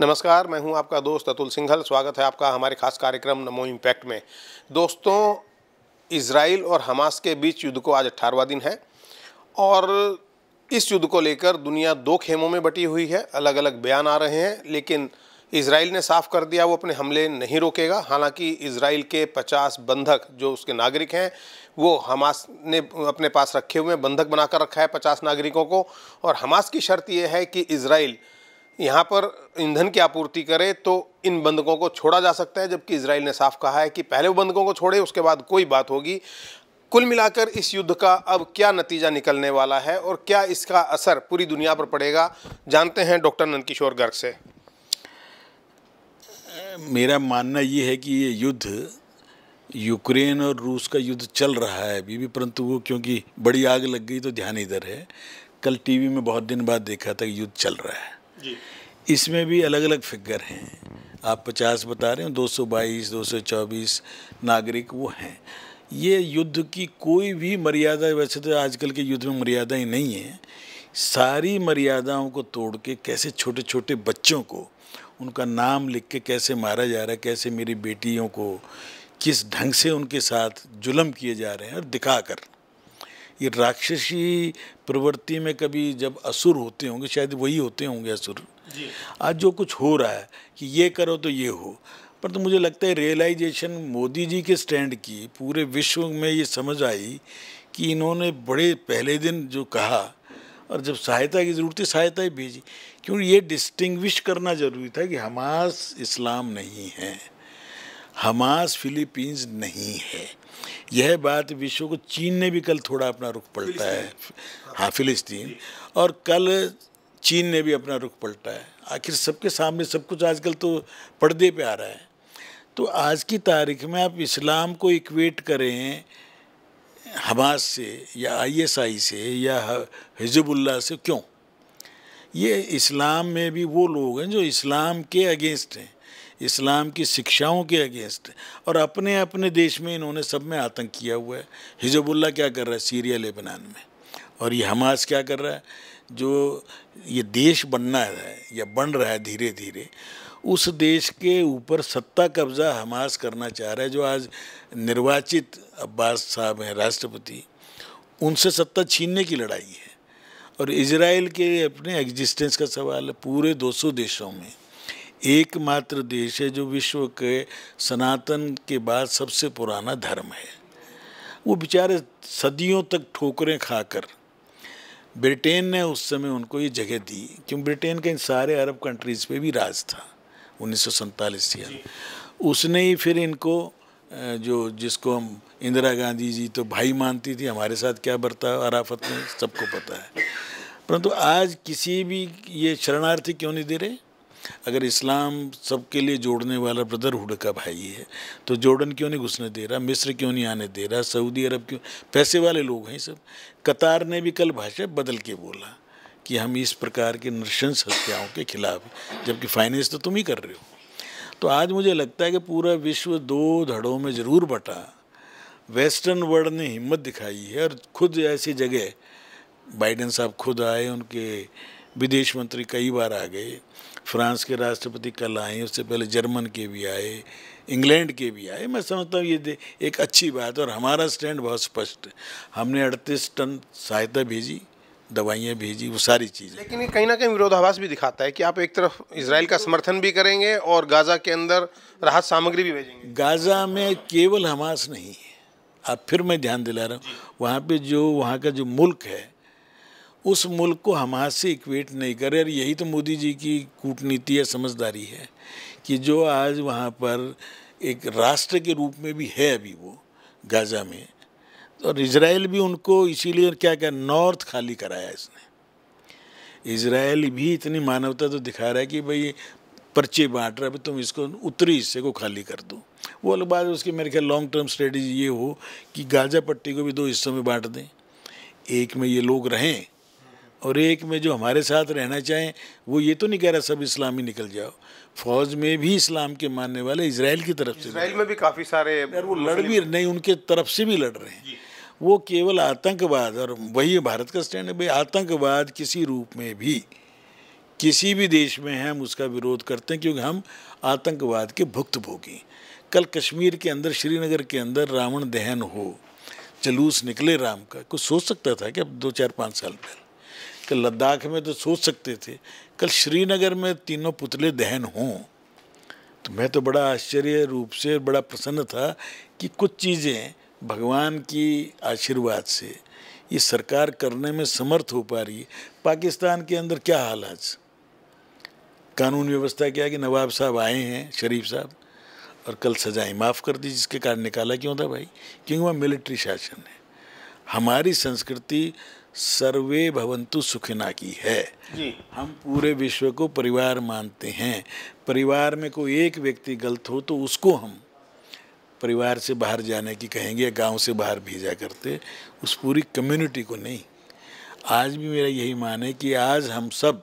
नमस्कार, मैं हूं आपका दोस्त अतुल सिंघल। स्वागत है आपका हमारे खास कार्यक्रम नमो इम्पैक्ट में। दोस्तों, इजराइल और हमास के बीच युद्ध को आज 18वां दिन है और इस युद्ध को लेकर दुनिया दो खेमों में बटी हुई है। अलग अलग बयान आ रहे हैं, लेकिन इजराइल ने साफ कर दिया वो अपने हमले नहीं रोकेगा। हालांकि इजराइल के 50 बंधक जो उसके नागरिक हैं वो हमास ने अपने पास रखे हुए बंधक बनाकर रखा है 50 नागरिकों को, और हमास की शर्त ये है कि इजराइल यहाँ पर ईंधन की आपूर्ति करे तो इन बंधकों को छोड़ा जा सकता है। जबकि इजराइल ने साफ कहा है कि पहले वो बंधकों को छोड़े, उसके बाद कोई बात होगी। कुल मिलाकर इस युद्ध का अब क्या नतीजा निकलने वाला है और क्या इसका असर पूरी दुनिया पर पड़ेगा, जानते हैं डॉक्टर नंदकिशोर गर्ग से। मेरा मानना ये है कि ये युद्ध यूक्रेन और रूस का युद्ध चल रहा है अभी भी, परंतु वो क्योंकि बड़ी आग लग गई तो ध्यान इधर है। कल टीवी में बहुत दिन बाद देखा था कि युद्ध चल रहा है जी। इसमें भी अलग अलग फिगर हैं। आप 50 बता रहे हो, 222 224 नागरिक वो हैं। ये युद्ध की कोई भी मर्यादा, वैसे तो आजकल के युद्ध में मर्यादा ही नहीं है, सारी मर्यादाओं को तोड़ के कैसे छोटे छोटे बच्चों को उनका नाम लिख के कैसे मारा जा रहा है, कैसे मेरी बेटियों को किस ढंग से उनके साथ जुल्म किए जा रहे हैं, और दिखाकर ये राक्षसी प्रवृत्ति में कभी जब असुर होते होंगे, शायद वही होते होंगे असुर। आज जो कुछ हो रहा है कि ये करो तो ये हो, पर तो मुझे लगता है रियलाइजेशन मोदी जी के स्टैंड की पूरे विश्व में ये समझ आई कि इन्होंने बड़े पहले दिन जो कहा, और जब सहायता की ज़रूरत थी सहायता ही भेजी। क्योंकि ये डिस्टिंग्विश करना ज़रूरी था कि हमास इस्लाम नहीं है, हमास फिलीपींस नहीं है। यह बात विश्व को, चीन ने भी कल थोड़ा अपना रुख पलटा है, हाँ फिलिस्तीन, और कल चीन ने भी अपना रुख पलटा है। आखिर सबके सामने सब कुछ आजकल तो पर्दे पे आ रहा है। तो आज की तारीख में आप इस्लाम को इक्वेट करें हमास से या आईएसआई से या हिजबुल्लाह से, क्यों? ये इस्लाम में भी वो लोग हैं जो इस्लाम के अगेंस्ट हैं, इस्लाम की शिक्षाओं के अगेंस्ट, और अपने अपने देश में इन्होंने सब में आतंक किया हुआ है। हिजबुल्लाह क्या कर रहा है सीरिया लेबनान में, और ये हमास क्या कर रहा है? जो ये देश बनना है या बन रहा है धीरे धीरे, उस देश के ऊपर सत्ता कब्जा हमास करना चाह रहा है। जो आज निर्वाचित अब्बास साहब हैं राष्ट्रपति, उनसे सत्ता छीनने की लड़ाई है। और इजराइल के अपने एग्जिस्टेंस का सवाल है। पूरे 200 देशों में एकमात्र देश है जो विश्व के सनातन के बाद सबसे पुराना धर्म है। वो बेचारे सदियों तक ठोकरें खाकर, ब्रिटेन ने उस समय उनको ये जगह दी, क्योंकि ब्रिटेन के इन सारे अरब कंट्रीज़ पे भी राज था 1947 से। उसने ही फिर इनको जिसको हम इंदिरा गांधी जी तो भाई मानती थी, हमारे साथ क्या बर्ताव अराफत में सबको पता है। परंतु आज किसी भी ये शरणार्थी क्यों नहीं दे रहे? अगर इस्लाम सबके लिए जोड़ने वाला ब्रदरहुड का भाई है तो जॉर्डन क्यों नहीं घुसने दे रहा? मिस्र क्यों नहीं आने दे रहा? सऊदी अरब क्यों? पैसे वाले लोग हैं सब। कतार ने भी कल भाषा बदल के बोला कि हम इस प्रकार की नृशंस हत्याओं के खिलाफ हैं, जबकि फाइनेंस तो तुम ही कर रहे हो। तो आज मुझे लगता है कि पूरा विश्व दो धड़ों में ज़रूर बटा। वेस्टर्न वर्ल्ड ने हिम्मत दिखाई है, और खुद ऐसी जगह बाइडेन साहब खुद आए, उनके विदेश मंत्री कई बार आ गए, फ्रांस के राष्ट्रपति कल आए, उससे पहले जर्मन के भी आए, इंग्लैंड के भी आए। मैं समझता हूँ ये एक अच्छी बात है, और हमारा स्टैंड बहुत स्पष्ट है। हमने 38 टन सहायता भेजी, दवाइयाँ भेजी, वो सारी चीज़ें। लेकिन ये कहीं ना कहीं विरोधाभास भी दिखाता है कि आप एक तरफ इजराइल का समर्थन भी करेंगे और गाजा के अंदर राहत सामग्री भी भेजेंगे। गाजा में केवल हमास नहीं है। अब फिर मैं ध्यान दिला रहा हूँ, वहाँ पे जो वहाँ का जो मुल्क है, उस मुल्क को हमास से इक्वेट नहीं करे। और यही तो मोदी जी की कूटनीति है, समझदारी है, कि जो आज वहाँ पर एक राष्ट्र के रूप में भी है अभी वो गाजा में, और इजराइल भी उनको इसीलिए क्या नॉर्थ खाली कराया इसने। इजराइल भी इतनी मानवता तो दिखा रहा है कि भाई पर्चे बांट रहा है, तुम इसको उत्तरी हिस्से को खाली कर दो। वो अलग बात है, उसकी मेरे ख्याल लॉन्ग टर्म स्ट्रेटजी ये हो कि गाजा पट्टी को भी 2 हिस्सों में बांट दें, एक में ये लोग रहें और एक में जो हमारे साथ रहना चाहें। वो ये तो नहीं कह रहा सब इस्लामी निकल जाओ, फौज में भी इस्लाम के मानने वाले इजराइल की तरफ से, इजराइल में भी काफ़ी सारे, वो लड़ भी नहीं, उनके तरफ से भी लड़ रहे हैं। वो केवल आतंकवाद, और वही भारत का स्टैंड है भाई, आतंकवाद किसी रूप में भी किसी भी देश में हैं हम उसका विरोध करते हैं, क्योंकि हम आतंकवाद के भुक्तभोगी। कल कश्मीर के अंदर, श्रीनगर के अंदर रावण दहन हो, जुलूस निकले राम का, कुछ सोच सकता था क्या 2-4-5 साल पहले? कल लद्दाख में तो सोच सकते थे, कल श्रीनगर में तीनों पुतले दहन हों। तो मैं तो बड़ा आश्चर्य रूप से बड़ा प्रसन्न था कि कुछ चीज़ें भगवान की आशीर्वाद से ये सरकार करने में समर्थ हो पा रही है। पाकिस्तान के अंदर क्या हाल आज, कानून व्यवस्था क्या है कि नवाब साहब आए हैं, शरीफ साहब, और कल सजाएं माफ़ कर दी, जिसके कारण निकाला क्यों था भाई? क्योंकि वह मिलिट्री शासन है। हमारी संस्कृति सर्वे भवन्तु सुखिना की है जी। हम पूरे विश्व को परिवार मानते हैं। परिवार में कोई एक व्यक्ति गलत हो तो उसको हम परिवार से बाहर जाने की कहेंगे, गांव से बाहर भेजा करते, उस पूरी कम्युनिटी को नहीं। आज भी मेरा यही मान है कि आज हम सब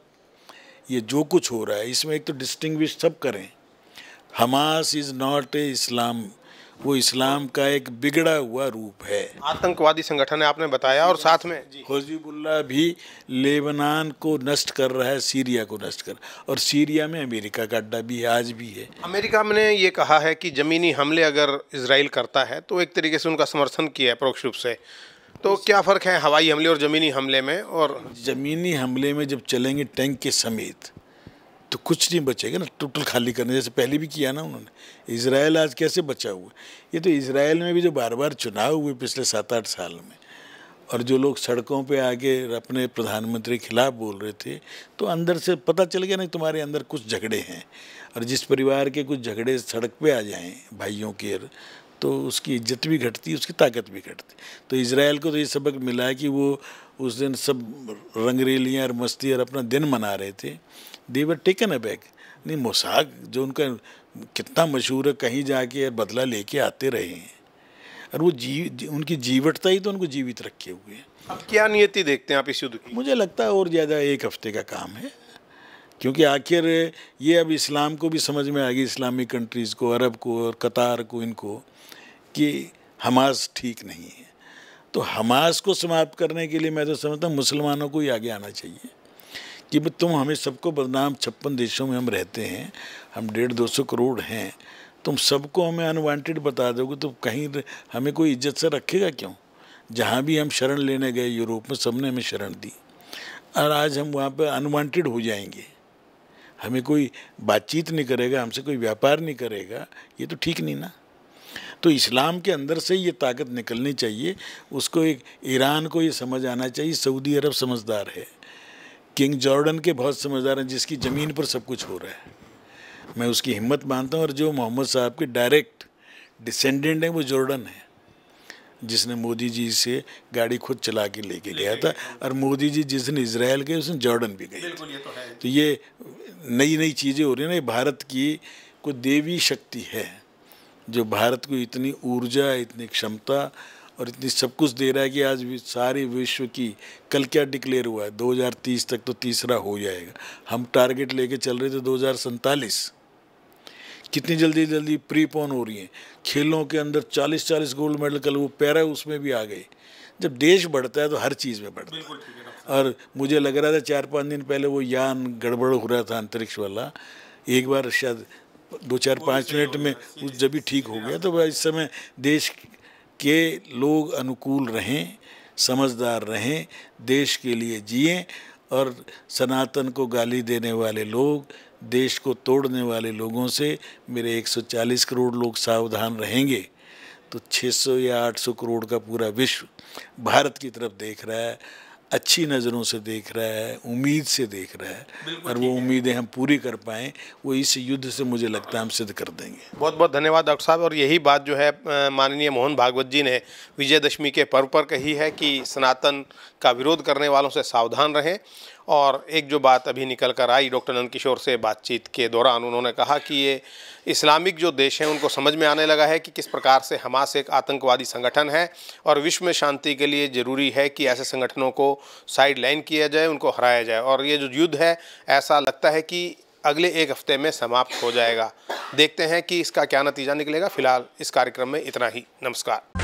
ये जो कुछ हो रहा है इसमें एक तो डिस्टिंग्विश सब करें। हमास इज़ नॉट ए इस्लाम, वो इस्लाम का एक बिगड़ा हुआ रूप है, आतंकवादी संगठन है आपने बताया, और साथ में हिज़्बुल्लाह भी लेबनान को नष्ट कर रहा है, सीरिया को नष्ट कर, और सीरिया में अमेरिका का अड्डा भी है, आज भी है। अमेरिका ने ये कहा है कि ज़मीनी हमले अगर इजराइल करता है तो एक तरीके से उनका समर्थन किया है परोक्ष रूप से। तो क्या फ़र्क है हवाई हमले और ज़मीनी हमले में? और ज़मीनी हमले में जब चलेंगे टैंक के समेत तो कुछ नहीं बचेगा ना, टोटल खाली करने, जैसे पहले भी किया ना उन्होंने। इजराइल आज कैसे बचा हुआ? ये तो इजराइल में भी जो बार बार चुनाव हुए पिछले 7-8 साल में, और जो लोग सड़कों पे आके अपने प्रधानमंत्री के खिलाफ बोल रहे थे, तो अंदर से पता चल गया ना तुम्हारे अंदर कुछ झगड़े हैं। और जिस परिवार के कुछ झगड़े सड़क पे आ जाएं भाइयों के, तो उसकी इज्जत भी घटती, उसकी ताकत भी घटती। तो इजराइल को तो ये सबक मिला है कि वो उस दिन सब रंगरेलियाँ और मस्ती और अपना दिन मना रहे थे, दे वर टेकन अबैक। नहीं, मोसाक जो उनका कितना मशहूर है, कहीं जाके बदला लेके आते रहे हैं, और वो उनकी जीवटता ही तो उनको जीवित रखे हुए हैं। अब क्या नियति देखते हैं आप इस युद्ध की? मुझे लगता है और ज़्यादा 1 हफ्ते का काम है, क्योंकि आखिर ये अब इस्लाम को भी समझ में आ गई, इस्लामिक कंट्रीज़ को, अरब को और कतार को, इनको, कि हमास ठीक नहीं है। तो हमास को समाप्त करने के लिए मैं तो समझता हूँ मुसलमानों को ही आगे आना चाहिए कि तुम हमें सबको बदनाम, 56 देशों में हम रहते हैं, हम 150-200 करोड़ हैं, तुम सबको हमें अनवांटेड बता दोगे तो कहीं हमें कोई इज्जत से रखेगा क्यों? जहाँ भी हम शरण लेने गए यूरोप में, सबने हमें शरण दी, और आज हम वहाँ पर अनवांटेड हो जाएंगे, हमें कोई बातचीत नहीं करेगा, हमसे कोई व्यापार नहीं करेगा, ये तो ठीक नहीं ना। तो इस्लाम के अंदर से ये ताकत निकलनी चाहिए, उसको एक ईरान को ये समझ आना चाहिए। सऊदी अरब समझदार है, किंग जॉर्डन के बहुत समझदार हैं, जिसकी ज़मीन पर सब कुछ हो रहा है, मैं उसकी हिम्मत मानता हूँ। और जो मोहम्मद साहब के डायरेक्ट डिसेंडेंट हैं वो जॉर्डन है, जिसने मोदी जी से गाड़ी खुद चला के लेके गया था, और मोदी जी जिस दिन इजराइल गए उस दिन जॉर्डन भी गए थे। तो ये नई नई चीज़ें हो रही हैं ना, ये भारत की कोई देवी शक्ति है जो भारत को इतनी ऊर्जा, इतनी क्षमता और इतनी सब कुछ दे रहा है कि आज सारे विश्व की, कल क्या डिक्लेयर हुआ है, 2030 तक तो तीसरा हो जाएगा। हम टारगेट लेके चल रहे थे 2047, कितनी जल्दी जल्दी प्रीपोन हो रही हैं। खेलों के अंदर 40-40 गोल्ड मेडल, कल वो पैरा उसमें भी आ गए। जब देश बढ़ता है तो हर चीज़ में बढ़ता है। और मुझे लग रहा था 4-5 दिन पहले वो यान गड़बड़ हो रहा था अंतरिक्ष वाला, एक बार शायद 2-4-5 मिनट में उस जब भी ठीक हो गया। तो इस समय देश के लोग अनुकूल रहें, समझदार रहें, देश के लिए जिएं, और सनातन को गाली देने वाले लोग, देश को तोड़ने वाले लोगों से मेरे 140 करोड़ लोग सावधान रहेंगे तो 600 या 800 करोड़ का पूरा विश्व भारत की तरफ देख रहा है, अच्छी नज़रों से देख रहा है, उम्मीद से देख रहा है, और वो उम्मीदें हम पूरी कर पाएँ, वो इस युद्ध से मुझे लगता है हम सिद्ध कर देंगे। बहुत बहुत धन्यवाद डॉक्टर साहब। और यही बात जो है माननीय मोहन भागवत जी ने विजयदशमी के पर्व पर कही है कि सनातन का विरोध करने वालों से सावधान रहें। और एक जो बात अभी निकल कर आई डॉक्टर नंदकिशोर से बातचीत के दौरान, उन्होंने कहा कि ये इस्लामिक जो देश हैं उनको समझ में आने लगा है कि किस प्रकार से हमास एक आतंकवादी संगठन है, और विश्व में शांति के लिए ज़रूरी है कि ऐसे संगठनों को साइड लाइन किया जाए, उनको हराया जाए। और ये जो युद्ध है ऐसा लगता है कि अगले 1 हफ्ते में समाप्त हो जाएगा। देखते हैं कि इसका क्या नतीजा निकलेगा। फिलहाल इस कार्यक्रम में इतना ही। नमस्कार।